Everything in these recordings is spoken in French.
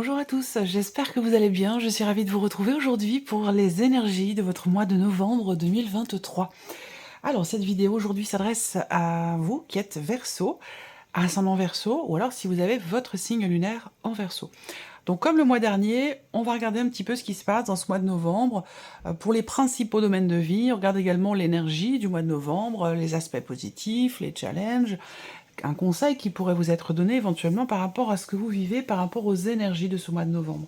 Bonjour à tous, j'espère que vous allez bien. Je suis ravie de vous retrouver aujourd'hui pour les énergies de votre mois de novembre 2023. Alors, cette vidéo aujourd'hui s'adresse à vous qui êtes Verseau, ascendant Verseau, ou alors si vous avez votre signe lunaire en Verseau. Donc, comme le mois dernier, on va regarder un petit peu ce qui se passe dans ce mois de novembre pour les principaux domaines de vie. On regarde également l'énergie du mois de novembre, les aspects positifs, les challenges, un conseil qui pourrait vous être donné éventuellement par rapport à ce que vous vivez, par rapport aux énergies de ce mois de novembre.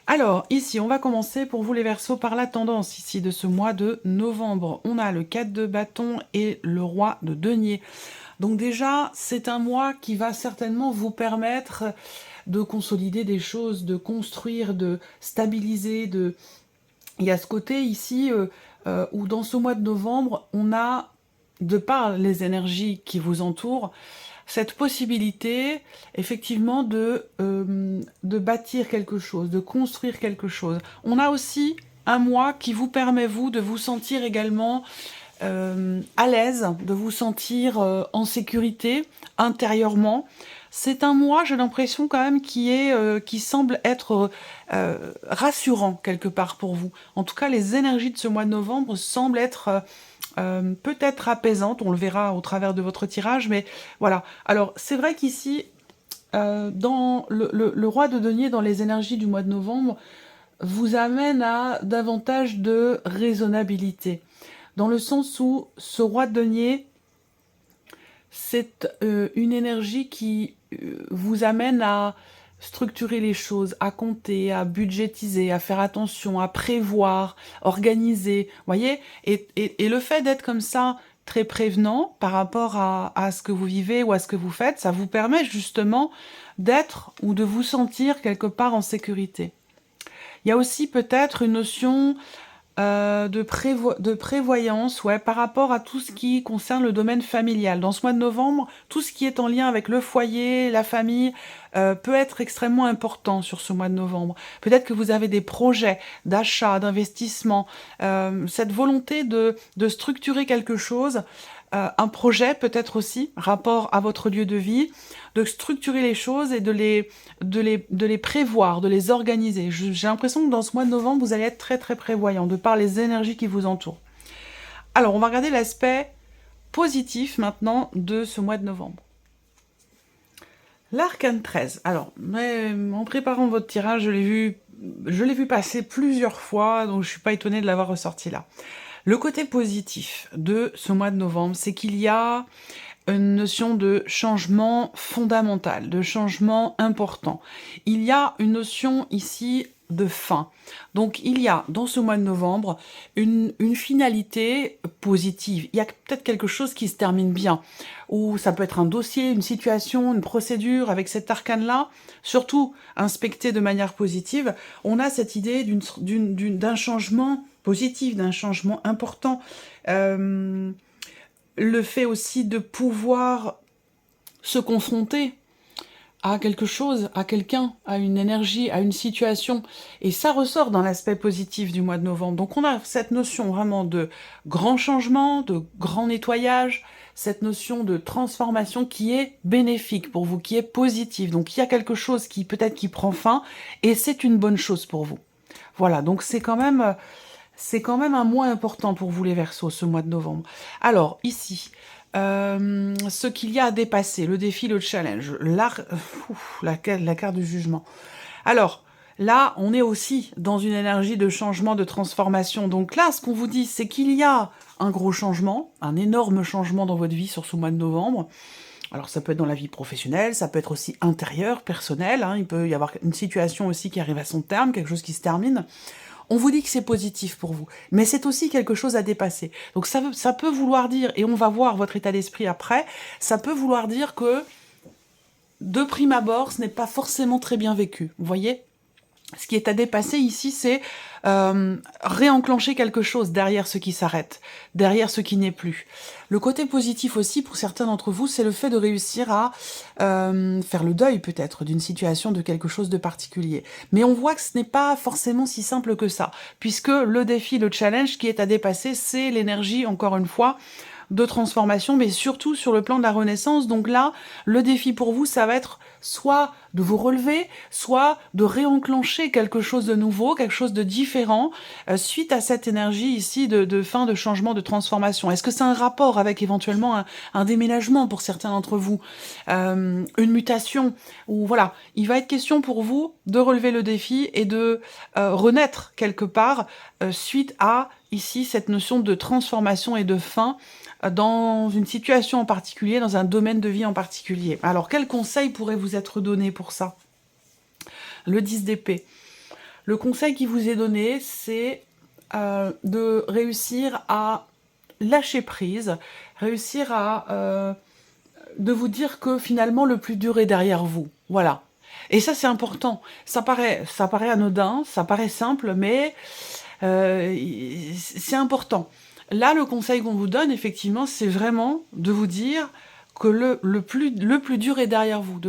Alors, ici, on va commencer pour vous les Verseaux par la tendance ici de ce mois de novembre. On a le 4 de bâton et le roi de denier. Donc déjà, c'est un mois qui va certainement vous permettre de consolider des choses, de construire, de stabiliser, de... Il y a ce côté ici où dans ce mois de novembre, on a, de par les énergies qui vous entourent, cette possibilité, effectivement, de bâtir quelque chose, de construire quelque chose. On a aussi un mois qui vous permet, vous, de vous sentir également à l'aise, de vous sentir en sécurité, intérieurement. C'est un mois, j'ai l'impression quand même, qui semble être rassurant quelque part pour vous. En tout cas, les énergies de ce mois de novembre semblent être peut-être apaisante, on le verra au travers de votre tirage, mais voilà. Alors, c'est vrai qu'ici, dans le roi de denier, dans les énergies du mois de novembre, vous amène à davantage de raisonnabilité, dans le sens où ce roi de denier, c'est une énergie qui vous amène à structurer les choses, à compter, à budgétiser, à faire attention, à prévoir, organiser, voyez, et le fait d'être comme ça, très prévenant par rapport à ce que vous vivez ou à ce que vous faites, ça vous permet justement d'être ou de vous sentir quelque part en sécurité. Il y a aussi peut-être une notion de prévoyance, ouais, par rapport à tout ce qui concerne le domaine familial. Dans ce mois de novembre, tout ce qui est en lien avec le foyer, la famille, peut être extrêmement important sur ce mois de novembre. Peut-être que vous avez des projets d'achat, d'investissement, cette volonté de structurer quelque chose, un projet peut-être aussi, rapport à votre lieu de vie, de structurer les choses et de les prévoir, de les organiser. J'ai l'impression que dans ce mois de novembre, vous allez être très très prévoyant, de par les énergies qui vous entourent. Alors, on va regarder l'aspect positif maintenant de ce mois de novembre. L'arcane 13. Alors, mais en préparant votre tirage, je l'ai vu passer plusieurs fois, donc je ne suis pas étonnée de l'avoir ressorti là. Le côté positif de ce mois de novembre, c'est qu'il y a une notion de changement fondamental, de changement important. Il y a une notion ici de fin. Donc il y a dans ce mois de novembre une finalité positive. Il y a peut-être quelque chose qui se termine bien, ou ça peut être un dossier, une situation, une procédure avec cet arcane-là, surtout inspecté de manière positive. On a cette idée d'un changement positif, d'un changement important. Le fait aussi de pouvoir se confronter à quelque chose, à quelqu'un, à une énergie, à une situation. Et ça ressort dans l'aspect positif du mois de novembre. Donc on a cette notion vraiment de grand changement, de grand nettoyage, cette notion de transformation qui est bénéfique pour vous, qui est positive. Donc il y a quelque chose qui peut-être qui prend fin, et c'est une bonne chose pour vous. Voilà, donc c'est quand même un mois important pour vous les Verseaux, ce mois de novembre. Alors, ici, ce qu'il y a à dépasser, le défi, le challenge, la carte du jugement. Alors, là, on est aussi dans une énergie de changement, de transformation. Donc là, ce qu'on vous dit, c'est qu'il y a un gros changement, un énorme changement dans votre vie sur ce mois de novembre. Alors ça peut être dans la vie professionnelle, ça peut être aussi intérieure, personnelle, hein. Il peut y avoir une situation aussi qui arrive à son terme, quelque chose qui se termine. On vous dit que c'est positif pour vous, mais c'est aussi quelque chose à dépasser. Donc ça peut vouloir dire, et on va voir votre état d'esprit après, ça peut vouloir dire que, de prime abord, ce n'est pas forcément très bien vécu, vous voyez ? Ce qui est à dépasser ici, c'est réenclencher quelque chose derrière ce qui s'arrête, derrière ce qui n'est plus. Le côté positif aussi, pour certains d'entre vous, c'est le fait de réussir à faire le deuil peut-être d'une situation, de quelque chose de particulier. Mais on voit que ce n'est pas forcément si simple que ça, puisque le défi, le challenge qui est à dépasser, c'est l'énergie, encore une fois, de transformation, mais surtout sur le plan de la renaissance. Donc là, le défi pour vous, ça va être soit de vous relever, soit de réenclencher quelque chose de nouveau, quelque chose de différent, suite à cette énergie ici de fin, de changement, de transformation. Est-ce que c'est un rapport avec éventuellement un déménagement pour certains d'entre vous, une mutation, ou voilà, il va être question pour vous de relever le défi et de renaître quelque part suite à ici cette notion de transformation et de fin dans une situation en particulier, dans un domaine de vie en particulier. Alors, quel conseil pourrait vous être donné pour ça? Le 10 d'épée. Le conseil qui vous est donné, c'est de réussir à lâcher prise, réussir à de vous dire que finalement le plus dur est derrière vous. Voilà. Et ça, c'est important. Ça paraît anodin, ça paraît simple, mais c'est important. Là, le conseil qu'on vous donne, effectivement, c'est vraiment de vous dire que le plus dur est derrière vous,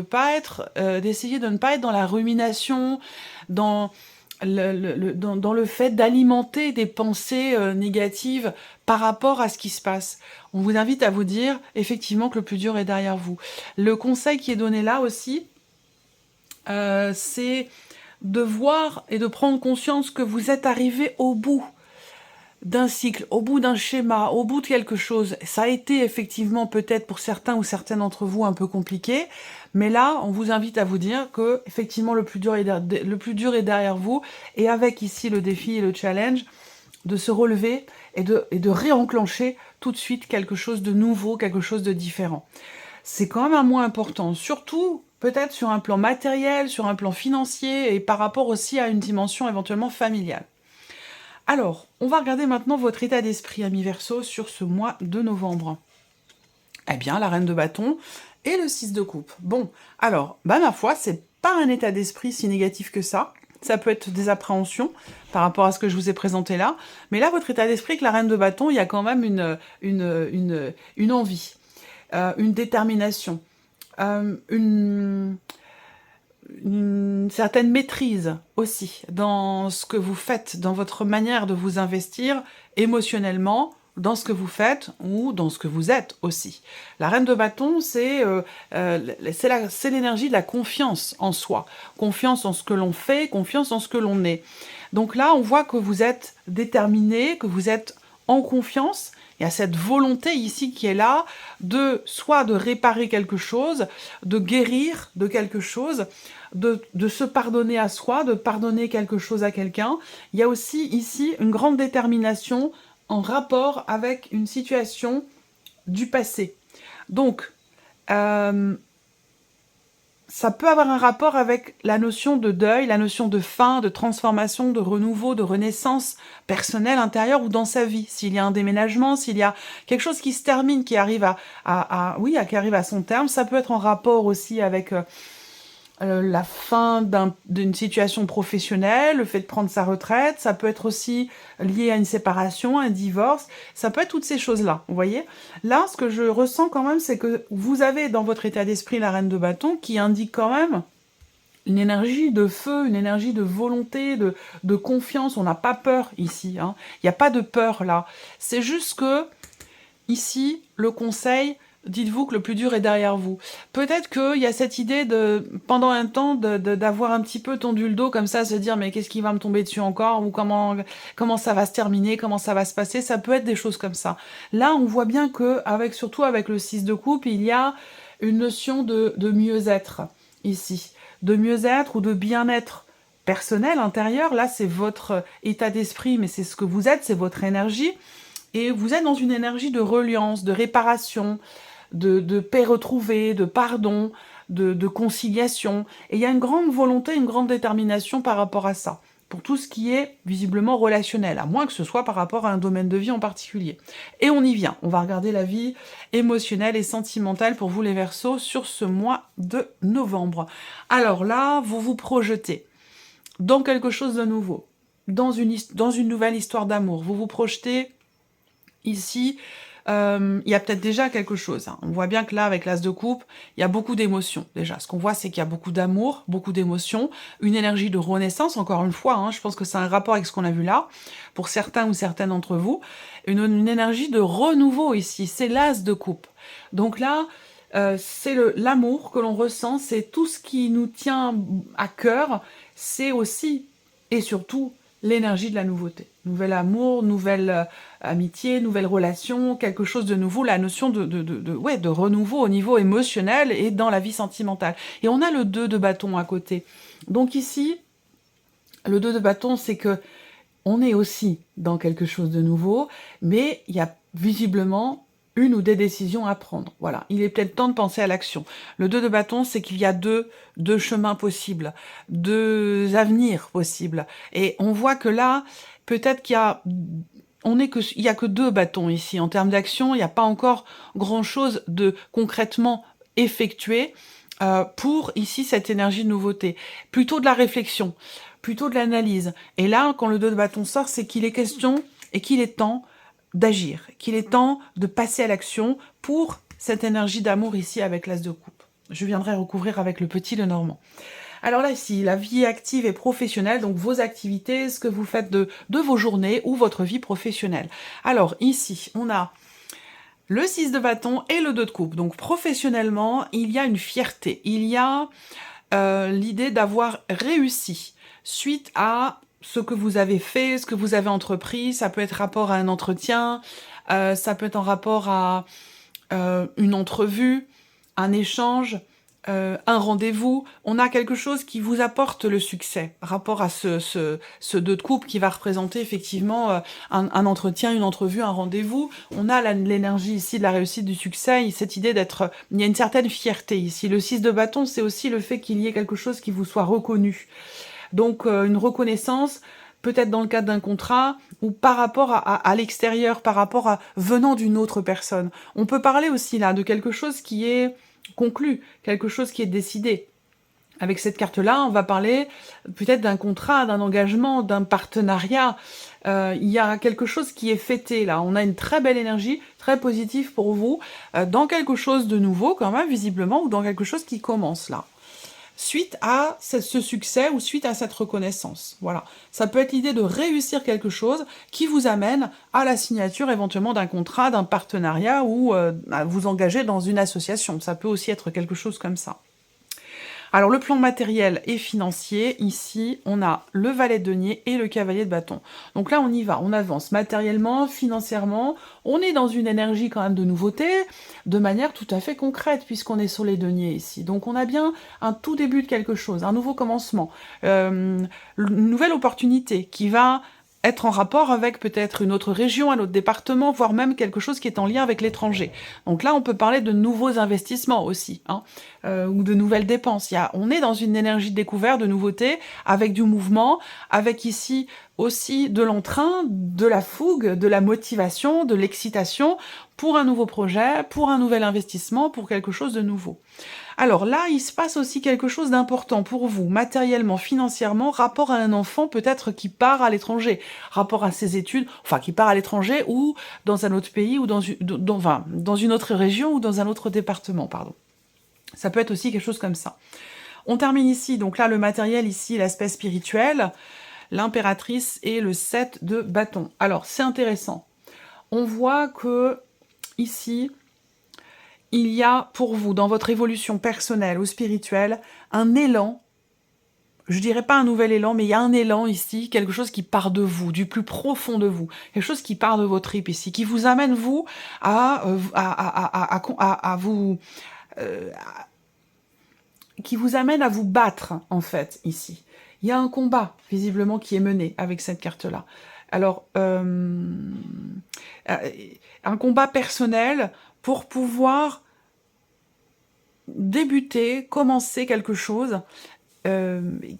d'essayer de ne pas être dans la rumination, dans le fait d'alimenter des pensées négatives par rapport à ce qui se passe. On vous invite à vous dire, effectivement, que le plus dur est derrière vous. Le conseil qui est donné là aussi, c'est de voir et de prendre conscience que vous êtes arrivé au bout d'un cycle, au bout d'un schéma, au bout de quelque chose. Ça a été effectivement peut-être pour certains ou certaines d'entre vous un peu compliqué, mais là, on vous invite à vous dire que effectivement le plus dur est derrière vous, et avec ici le défi et le challenge de se relever et de réenclencher tout de suite quelque chose de nouveau, quelque chose de différent. C'est quand même un mois important, surtout peut-être sur un plan matériel, sur un plan financier, et par rapport aussi à une dimension éventuellement familiale. Alors, on va regarder maintenant votre état d'esprit, amis Verseau, sur ce mois de novembre. Eh bien, la reine de bâton et le 6 de coupe. Bon, alors, ma foi, c'est pas un état d'esprit si négatif que ça. Ça peut être des appréhensions par rapport à ce que je vous ai présenté là. Mais là, votre état d'esprit avec la reine de bâton, il y a quand même une envie, une détermination, une certaine maîtrise aussi dans ce que vous faites, dans votre manière de vous investir émotionnellement, dans ce que vous faites ou dans ce que vous êtes aussi. La reine de bâton, c'est l'énergie de la confiance en soi, confiance en ce que l'on fait, confiance en ce que l'on est. Donc là, on voit que vous êtes déterminé, que vous êtes en confiance. Il y a cette volonté ici qui est là soit de réparer quelque chose, de guérir de quelque chose, de se pardonner à soi, de pardonner quelque chose à quelqu'un. Il y a aussi ici une grande détermination en rapport avec une situation du passé. Donc, ça peut avoir un rapport avec la notion de deuil, la notion de fin, de transformation, de renouveau, de renaissance personnelle, intérieure ou dans sa vie. S'il y a un déménagement, s'il y a quelque chose qui se termine, qui arrive qui arrive à son terme, ça peut être en rapport aussi avec la fin d'une situation professionnelle, le fait de prendre sa retraite, ça peut être aussi lié à une séparation, un divorce, ça peut être toutes ces choses-là, vous voyez. Là, ce que je ressens quand même, c'est que vous avez dans votre état d'esprit la reine de bâton qui indique quand même une énergie de feu, une énergie de volonté, de confiance. On n'a pas peur ici, hein. Il n'y a pas de peur là. C'est juste que, ici, le conseil, dites-vous que le plus dur est derrière vous. Peut-être qu'il y a cette idée pendant un temps, d'avoir un petit peu tendu le dos comme ça, se dire mais qu'est-ce qui va me tomber dessus encore, ou comment ça va se terminer, comment ça va se passer, ça peut être des choses comme ça. Là, on voit bien que, surtout avec le 6 de coupe, il y a une notion de mieux-être ici, de mieux-être ou de bien-être personnel, intérieur. Là, c'est votre état d'esprit, mais c'est ce que vous êtes, c'est votre énergie. Et vous êtes dans une énergie de reliance, de réparation, de paix retrouvée, de pardon, de conciliation. Et il y a une grande volonté, une grande détermination par rapport à ça, pour tout ce qui est visiblement relationnel, à moins que ce soit par rapport à un domaine de vie en particulier. Et on y vient, on va regarder la vie émotionnelle et sentimentale pour vous les Verseaux sur ce mois de novembre. Alors là, vous vous projetez dans quelque chose de nouveau, dans une nouvelle histoire d'amour. Vous vous projetez ici, il y a peut-être déjà quelque chose, hein. On voit bien que là, avec l'As de coupe, il y a beaucoup d'émotions déjà. Ce qu'on voit, c'est qu'il y a beaucoup d'amour, beaucoup d'émotions, une énergie de renaissance, encore une fois, hein, je pense que c'est un rapport avec ce qu'on a vu là, pour certains ou certaines d'entre vous, une énergie de renouveau ici, c'est l'As de coupe. Donc là, c'est l'amour que l'on ressent, c'est tout ce qui nous tient à cœur, c'est aussi et surtout l'énergie de la nouveauté. Nouvel amour, nouvelle amitié, nouvelle relation, quelque chose de nouveau, la notion ouais, de renouveau au niveau émotionnel et dans la vie sentimentale. Et on a le 2 de bâton à côté. Donc ici, le 2 de bâton, c'est que on est aussi dans quelque chose de nouveau, mais il y a visiblement une ou des décisions à prendre. Voilà, il est peut-être temps de penser à l'action. Le 2 de bâton, c'est qu'il y a deux chemins possibles, deux avenirs possibles. Et on voit que là, peut-être qu'il y a... il y a que 2 bâtons ici. En termes d'action, il n'y a pas encore grand-chose de concrètement effectué pour ici cette énergie de nouveauté. Plutôt de la réflexion, plutôt de l'analyse. Et là, quand le 2 de bâton sort, c'est qu'il est question et qu'il est temps d'agir, qu'il est temps de passer à l'action pour cette énergie d'amour ici avec l'As de coupe. Je viendrai recouvrir avec le petit Lenormand. Alors là, ici, la vie active et professionnelle, donc vos activités, ce que vous faites de vos journées ou votre vie professionnelle. Alors ici, on a le 6 de bâton et le 2 de coupe. Donc professionnellement, il y a une fierté, il y a l'idée d'avoir réussi suite à ce que vous avez fait, ce que vous avez entrepris. Ça peut être rapport à un entretien, ça peut être en rapport à une entrevue, un échange, un rendez-vous. On a quelque chose qui vous apporte le succès, rapport à ce 2 de coupe qui va représenter effectivement un entretien, une entrevue, un rendez-vous. On a l'énergie ici de la réussite, du succès, cette idée d'être... Il y a une certaine fierté ici. Le 6 de bâton, c'est aussi le fait qu'il y ait quelque chose qui vous soit reconnu. Donc une reconnaissance, peut-être dans le cadre d'un contrat, ou par rapport à l'extérieur, par rapport à venant d'une autre personne. On peut parler aussi là de quelque chose qui est conclu, quelque chose qui est décidé. Avec cette carte-là, on va parler peut-être d'un contrat, d'un engagement, d'un partenariat. Il y a quelque chose qui est fêté là. On a une très belle énergie, très positive pour vous, dans quelque chose de nouveau quand même, visiblement, ou dans quelque chose qui commence là. Suite à ce succès ou suite à cette reconnaissance. Voilà. Ça peut être l'idée de réussir quelque chose qui vous amène à la signature éventuellement d'un contrat, d'un partenariat ou à vous engager dans une association. Ça peut aussi être quelque chose comme ça. Alors le plan matériel et financier, ici on a le valet de denier et le cavalier de bâton. Donc là on y va, on avance matériellement, financièrement, on est dans une énergie quand même de nouveauté, de manière tout à fait concrète puisqu'on est sur les deniers ici. Donc on a bien un tout début de quelque chose, un nouveau commencement, une nouvelle opportunité qui va être en rapport avec peut-être une autre région, un autre département, voire même quelque chose qui est en lien avec l'étranger. Donc là, on peut parler de nouveaux investissements aussi, hein, ou de nouvelles dépenses. On est dans une énergie de découverte, de nouveauté, avec du mouvement, avec ici aussi de l'entrain, de la fougue, de la motivation, de l'excitation pour un nouveau projet, pour un nouvel investissement, pour quelque chose de nouveau. Alors là, il se passe aussi quelque chose d'important pour vous, matériellement, financièrement, rapport à un enfant peut-être qui part à l'étranger, rapport à ses études, enfin qui part à l'étranger ou dans un autre pays ou dans une autre région ou dans un autre département, pardon. Ça peut être aussi quelque chose comme ça. On termine ici, donc là le matériel ici, l'aspect spirituel, l'impératrice et le 7 de bâton. Alors c'est intéressant. On voit que ici, il y a pour vous, dans votre évolution personnelle ou spirituelle, un élan, je dirais pas un nouvel élan, mais il y a un élan ici, quelque chose qui part de vous, du plus profond de vous, quelque chose qui part de vos tripes ici, qui vous amène vous qui vous amène à vous battre en fait ici. Il y a un combat visiblement qui est mené avec cette carte-là. Alors un combat personnel pour pouvoir débuter, commencer quelque chose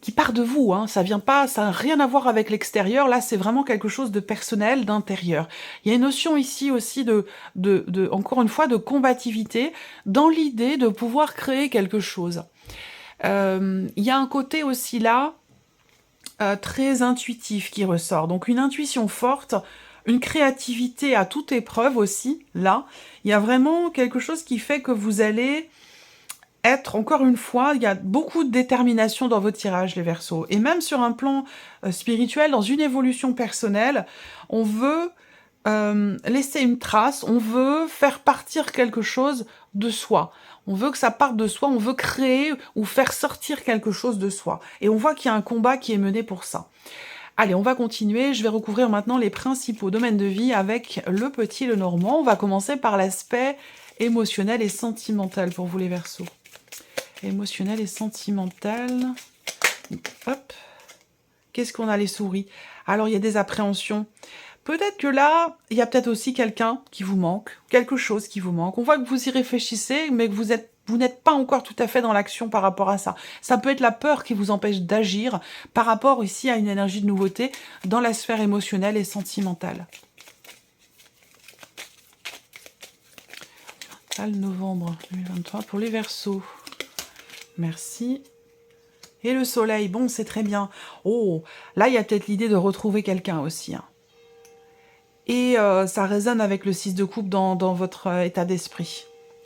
qui part de vous, hein. Ça vient pas, ça n'a rien à voir avec l'extérieur, là c'est vraiment quelque chose de personnel, d'intérieur. Il y a une notion ici aussi encore une fois, de combativité, dans l'idée de pouvoir créer quelque chose. Il y a un côté aussi là, très intuitif qui ressort, donc une intuition forte, une créativité à toute épreuve aussi, là. Il y a vraiment quelque chose qui fait que vous allez être, encore une fois, il y a beaucoup de détermination dans vos tirages, les Verseaux. Et même sur un plan spirituel, dans une évolution personnelle, on veut laisser une trace, on veut faire partir quelque chose de soi. On veut que ça parte de soi, on veut créer ou faire sortir quelque chose de soi. Et on voit qu'il y a un combat qui est mené pour ça. Allez, on va continuer. Je vais recouvrir maintenant les principaux domaines de vie avec le petit, le normand. On va commencer par l'aspect émotionnel et sentimental pour vous les Verseaux. Émotionnel et sentimental. Hop. Qu'est-ce qu'on a les souris? Alors, il y a des appréhensions. Peut-être que là, il y a peut-être aussi quelqu'un qui vous manque, quelque chose qui vous manque. On voit que vous y réfléchissez, mais que vous n'êtes pas encore tout à fait dans l'action par rapport à ça. Ça peut être la peur qui vous empêche d'agir par rapport ici à une énergie de nouveauté dans la sphère émotionnelle et sentimentale. Novembre 2023 pour les Verseaux. Merci. Et le soleil, bon, c'est très bien. Oh, là, il y a peut-être l'idée de retrouver quelqu'un aussi. Hein. Et ça résonne avec le 6 de coupe dans votre état d'esprit.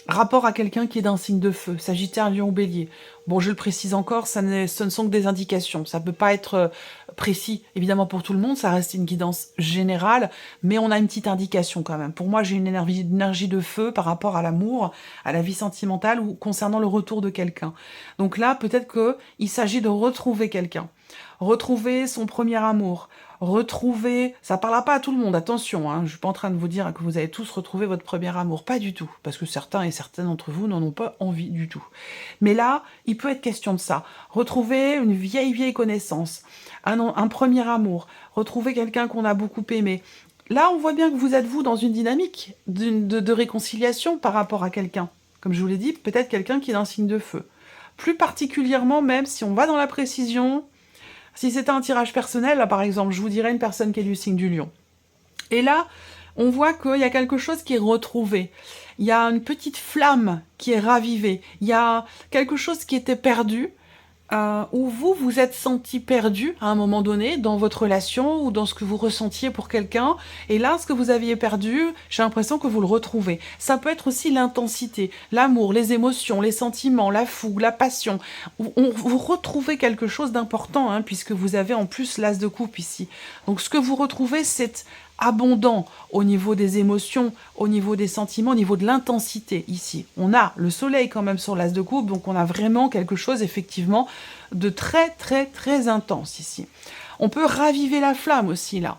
Rapport à quelqu'un qui est d'un signe de feu, Sagittaire, Lion, Bélier. Bon, je le précise encore, ce ne sont que des indications. Ça ne peut pas être précis, évidemment, pour tout le monde. Ça reste une guidance générale, mais on a une petite indication quand même. Pour moi, j'ai une énergie de feu par rapport à l'amour, à la vie sentimentale ou concernant le retour de quelqu'un. Donc là, peut-être qu'il s'agit de retrouver quelqu'un. Retrouver son premier amour, retrouver, ça ne parlera pas à tout le monde, attention, hein, je ne suis pas en train de vous dire que vous allez tous retrouver votre premier amour, pas du tout, parce que certains et certaines d'entre vous n'en ont pas envie du tout. Mais là, il peut être question de ça, retrouver une vieille connaissance, un premier amour, retrouver quelqu'un qu'on a beaucoup aimé. Là, on voit bien que vous êtes, vous, dans une dynamique de réconciliation par rapport à quelqu'un. Comme je vous l'ai dit, peut-être quelqu'un qui est d'un signe de feu. Plus particulièrement, même si on va dans la précision... Si c'était un tirage personnel, là, par exemple, je vous dirais une personne qui est du signe du lion. Et là, on voit qu'il y a quelque chose qui est retrouvé. Il y a une petite flamme qui est ravivée. Il y a quelque chose qui était perdu, où vous vous êtes senti perdu à un moment donné dans votre relation ou dans ce que vous ressentiez pour quelqu'un. Et là, ce que vous aviez perdu, j'ai l'impression que vous le retrouvez. Ça peut être aussi l'intensité, l'amour, les émotions, les sentiments, la fougue, la passion. Vous retrouvez quelque chose d'important, hein, puisque vous avez en plus l'as de coupe ici. Donc ce que vous retrouvez, c'est abondant au niveau des émotions, au niveau des sentiments, au niveau de l'intensité ici. On a le soleil quand même sur l'as de coupe, donc on a vraiment quelque chose effectivement de très intense ici. On peut raviver la flamme aussi là,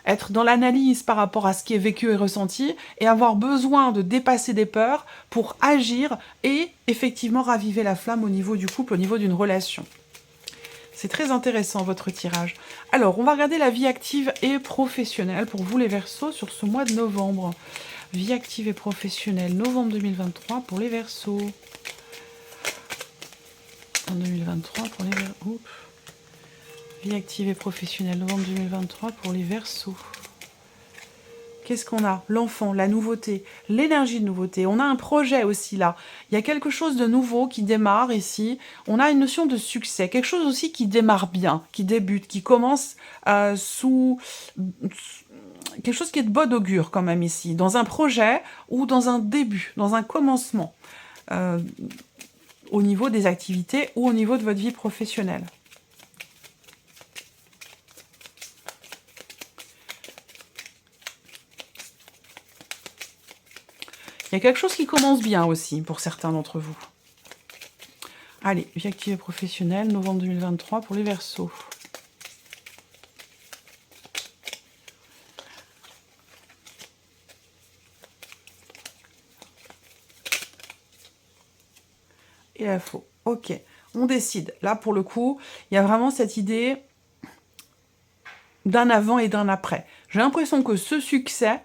être dans l'analyse par rapport à ce qui est vécu et ressenti et avoir besoin de dépasser des peurs pour agir et effectivement raviver la flamme au niveau du couple, au niveau d'une relation. C'est très intéressant, votre tirage. Alors, on va regarder la vie active et professionnelle pour vous, les Verseaux, sur ce mois de novembre. Vie active et professionnelle, novembre 2023 pour les Verseaux. En 2023 pour les Verseaux. Vie active et professionnelle, novembre 2023 pour les Verseaux. Qu'est-ce qu'on a? L'enfant, la nouveauté, l'énergie de nouveauté. On a un projet aussi là. Il y a quelque chose de nouveau qui démarre ici. On a une notion de succès. Quelque chose aussi qui démarre bien, qui débute, qui commence sous... Quelque chose qui est de bon augure quand même ici. Dans un projet ou dans un début, dans un commencement. Au niveau des activités ou au niveau de votre vie professionnelle. Il y a quelque chose qui commence bien aussi pour certains d'entre vous. Allez, vie active et professionnelle, novembre 2023 pour les Verseaux. Et la faux. Ok, on décide. Là, pour le coup, il y a vraiment cette idée d'un avant et d'un après. J'ai l'impression que ce succès...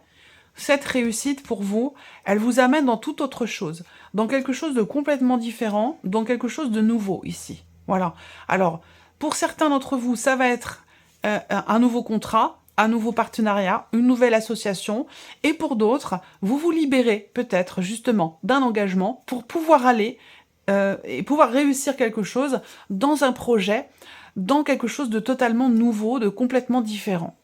Cette réussite pour vous, elle vous amène dans toute autre chose, dans quelque chose de complètement différent, dans quelque chose de nouveau ici. Voilà. Alors, pour certains d'entre vous, ça va être un nouveau contrat, un nouveau partenariat, une nouvelle association, et pour d'autres, vous vous libérez peut-être justement d'un engagement pour pouvoir aller et pouvoir réussir quelque chose dans un projet, dans quelque chose de totalement nouveau, de complètement différent.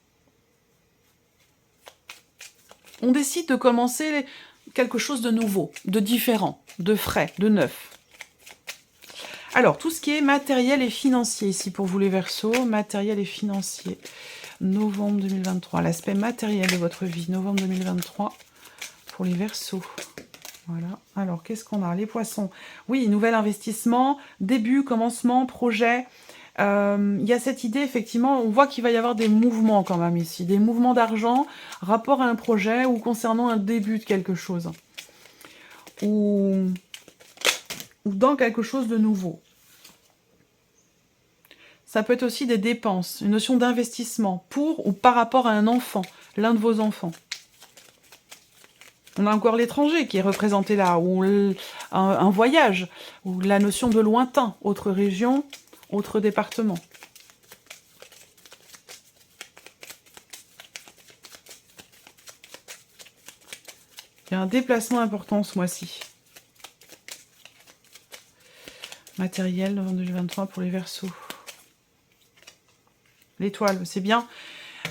On décide de commencer quelque chose de nouveau, de différent, de frais, de neuf. Alors, tout ce qui est matériel et financier ici pour vous les Verseaux, matériel et financier. Novembre 2023, l'aspect matériel de votre vie, novembre 2023 pour les Verseaux. Voilà. Alors, qu'est-ce qu'on a? Les poissons. Oui, nouvel investissement, début, commencement, projet. Il y a cette idée, effectivement, on voit qu'il va y avoir des mouvements quand même ici. Des mouvements d'argent, rapport à un projet ou concernant un début de quelque chose. Ou dans quelque chose de nouveau. Ça peut être aussi des dépenses, une notion d'investissement pour ou par rapport à un enfant, l'un de vos enfants. On a encore l'étranger qui est représenté là, ou un voyage, ou la notion de lointain, autre région, autre département. Il y a un déplacement important ce mois-ci. Matériel, novembre 2023 pour les Verseaux. L'étoile, c'est bien.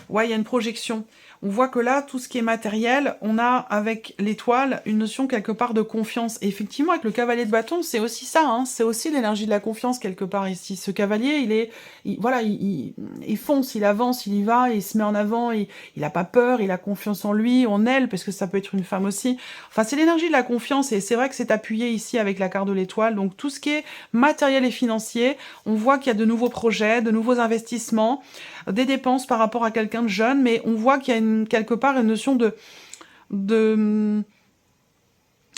Ouais, il y a une projection. On voit que là, tout ce qui est matériel, on a avec l'étoile une notion quelque part de confiance. Et effectivement, avec le cavalier de bâton, c'est aussi ça, hein, c'est aussi l'énergie de la confiance quelque part ici. Ce cavalier, il fonce, il avance, il y va, il se met en avant, il n'a pas peur, il a confiance en lui, en elle, parce que ça peut être une femme aussi. Enfin, c'est l'énergie de la confiance, et c'est vrai que c'est appuyé ici avec la carte de l'étoile. Donc tout ce qui est matériel et financier, on voit qu'il y a de nouveaux projets, de nouveaux investissements, des dépenses par rapport à quelqu'un de jeune, mais on voit qu'il y a quelque part une notion de...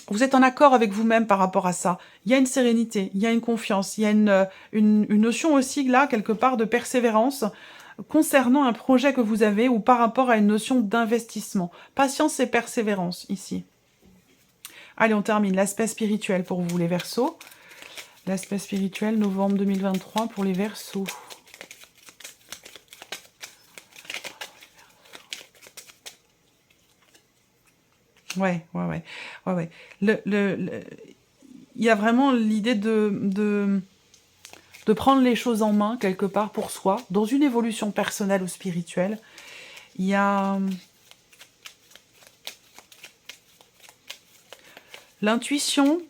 Vous êtes en accord avec vous-même par rapport à ça. Il y a une sérénité, il y a une confiance, il y a une notion aussi là, quelque part, de persévérance concernant un projet que vous avez ou par rapport à une notion d'investissement. Patience et persévérance, ici. Allez, on termine. L'aspect spirituel pour vous, les Verseaux. L'aspect spirituel, novembre 2023 pour les Verseaux. Ouais. Il y a vraiment l'idée de prendre les choses en main, quelque part, pour soi, dans une évolution personnelle ou spirituelle. Il y a l'intuition,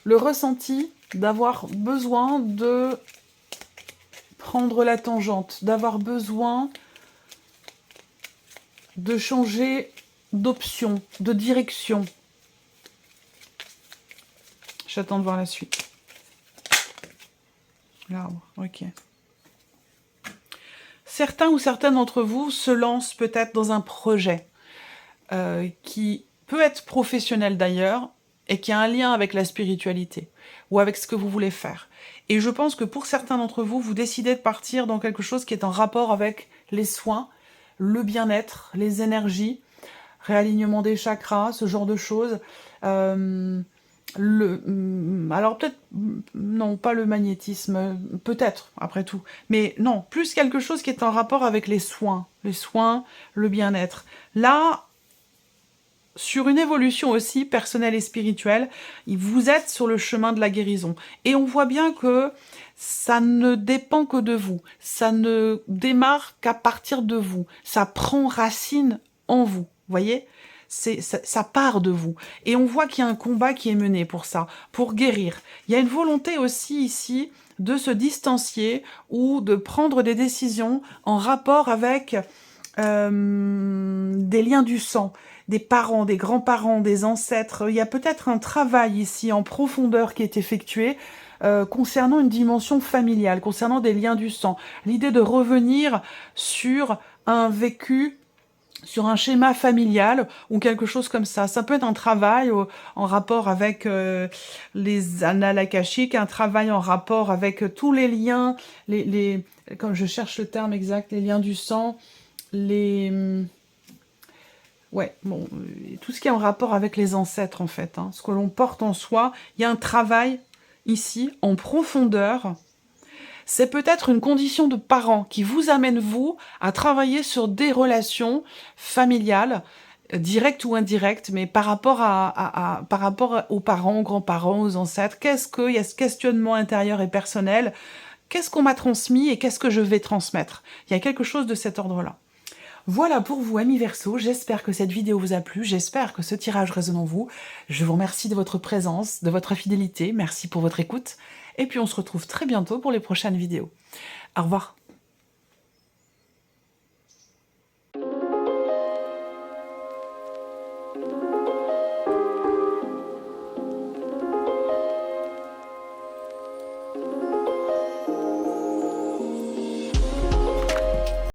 le ressenti d'avoir besoin de prendre la tangente, d'avoir besoin de changer d'option, de direction. J'attends de voir la suite. L'arbre, ok. Certains ou certaines d'entre vous se lancent peut-être dans un projet qui peut être professionnel d'ailleurs et qui a un lien avec la spiritualité ou avec ce que vous voulez faire. Et je pense que pour certains d'entre vous, vous décidez de partir dans quelque chose qui est en rapport avec les soins, le bien-être, les énergies, réalignement des chakras, ce genre de choses. Alors peut-être, non, pas le magnétisme, peut-être, après tout. Mais non, plus quelque chose qui est en rapport avec les soins, le bien-être. Là, sur une évolution aussi personnelle et spirituelle, vous êtes sur le chemin de la guérison. Et on voit bien que ça ne dépend que de vous. Ça ne démarre qu'à partir de vous. Ça prend racine en vous. Voyez, ça part de vous. Et on voit qu'il y a un combat qui est mené pour ça, pour guérir. Il y a une volonté aussi ici de se distancier ou de prendre des décisions en rapport avec des liens du sang, des parents, des grands-parents, des ancêtres. Il y a peut-être un travail ici en profondeur qui est effectué concernant une dimension familiale, concernant des liens du sang. L'idée de revenir sur un vécu, sur un schéma familial ou quelque chose comme ça. Ça peut être un travail en rapport avec les annales akashiques, un travail en rapport avec tous les liens, comme je cherche le terme exact, les liens du sang, ouais, bon, tout ce qui est en rapport avec les ancêtres en fait, hein, ce que l'on porte en soi. Il y a un travail ici en profondeur. C'est peut-être une condition de parent qui vous amène, vous, à travailler sur des relations familiales, directes ou indirectes, mais par rapport par rapport aux parents, aux grands-parents, aux ancêtres. Il y a ce questionnement intérieur et personnel. Qu'est-ce qu'on m'a transmis et qu'est-ce que je vais transmettre? Il y a quelque chose de cet ordre-là. Voilà pour vous, amis Verseaux, j'espère que cette vidéo vous a plu, j'espère que ce tirage résonne en vous. Je vous remercie de votre présence, de votre fidélité, merci pour votre écoute, et puis on se retrouve très bientôt pour les prochaines vidéos. Au revoir.